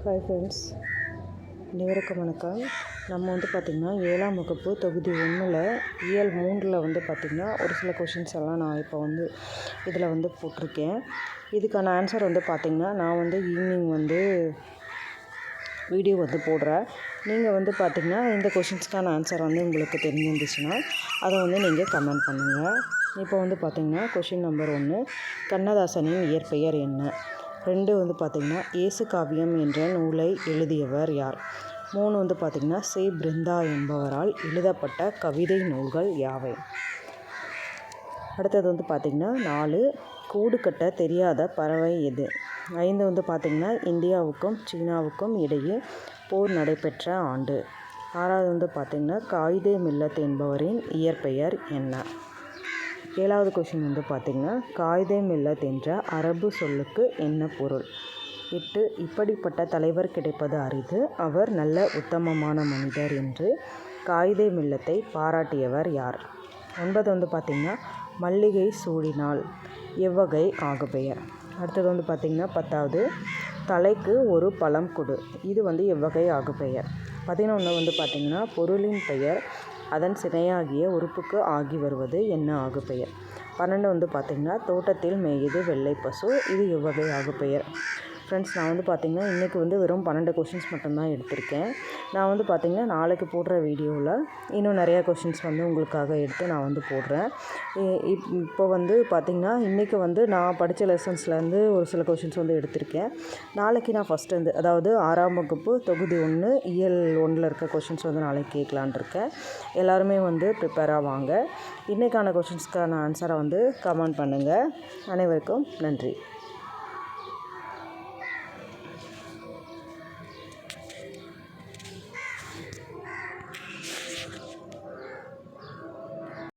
Hi friends, அனைவருக்கும் வணக்கம். நம்ம பார்த்திங்கன்னா 7ஆம் வகுப்பு தொகுதி 1ல் இயல் 3ல் பார்த்திங்கன்னா ஒரு சில கொஷின்ஸ் எல்லாம் நான் இப்போ இதில் போட்டிருக்கேன். இதுக்கான ஆன்சர் பார்த்திங்கன்னா நான் ஈவினிங் வீடியோ போடுறேன். நீங்கள் பார்த்திங்கன்னா இந்த கொஷின்ஸ்க்கான ஆன்சர் உங்களுக்கு தெரிஞ்சிருந்துச்சுன்னா அதை நீங்கள் கமெண்ட் பண்ணுங்கள். இப்போ பார்த்திங்கன்னா கொஷின் நம்பர் 1, கண்ணதாசனின் இயற்பெயர் என்ன? 2 பார்த்திங்கன்னா இயேசு காவியம் என்ற நூலை எழுதியவர் யார்? 3 பார்த்திங்கன்னா சி. பிருந்தா என்பவரால் எழுதப்பட்ட கவிதை நூல்கள் யாவை? அடுத்தது பார்த்திங்கன்னா 4, கூடு கட்ட தெரியாத பறவை எது? 5 பார்த்திங்கன்னா இந்தியாவுக்கும் சீனாவுக்கும் இடையே போர் நடைபெற்ற ஆண்டு. 6 பார்த்திங்கன்னா காயிதே மில்லத் என்பவரின் இயற்பெயர் என்ன? 7வது கொஷின் பார்த்திங்கன்னா காயிதே மில்லத் என்ற அரபு சொல்லுக்கு என்ன பொருள்? 8, இப்படிப்பட்ட தலைவர் கிடைப்பது அரிது, அவர் நல்ல உத்தமமான மனிதர் என்று காயிதே மில்லத்தை பாராட்டியவர் யார்? 9 பார்த்திங்கன்னா மல்லிகை சூடினால் எவ்வகை ஆகுபெயர்? அடுத்தது பார்த்திங்கன்னா 10வது தலைக்கு ஒரு பழம் கொடு, இது எவ்வகை ஆகுபெயர்? 11 பார்த்திங்கன்னா பொருளின் பெயர் அதன் சினையாகிய உறுப்புக்கு ஆகி வருவது என்ன ஆகுபெயர்? 12 பார்த்திங்கன்னா தோட்டத்தில் மேயுது வெள்ளை பசு, இது எவ்வகை ஆகுபெயர்? ஃப்ரெண்ட்ஸ், நான் பார்த்திங்கன்னா இன்றைக்கி வெறும் 12 கொஷின்ஸ் மட்டும்தான் எடுத்திருக்கேன். நான் பார்த்திங்கன்னா நாளைக்கு போடுற வீடியோவில் இன்னும் நிறையா கொஷின்ஸ் உங்களுக்காக எடுத்து நான் போடுறேன். இப்போ பார்த்திங்கன்னா இன்றைக்கி நான் படித்த லெசன்ஸ்லேருந்து ஒரு சில கொஷின்ஸ் எடுத்திருக்கேன். நாளைக்கு நான் ஃபஸ்ட்டு அதாவது 6ஆம் வகுப்பு தொகுதி 1 இயல் 1ல் இருக்க கொஷின்ஸ் நாளைக்கு கேட்கலான் இருக்கேன். எல்லாருமே ப்ரிப்பேராக வாங்க. இன்றைக்கான கொஷின்ஸ்க்கான ஆன்சரை கமெண்ட் பண்ணுங்கள். அனைவருக்கும் நன்றி.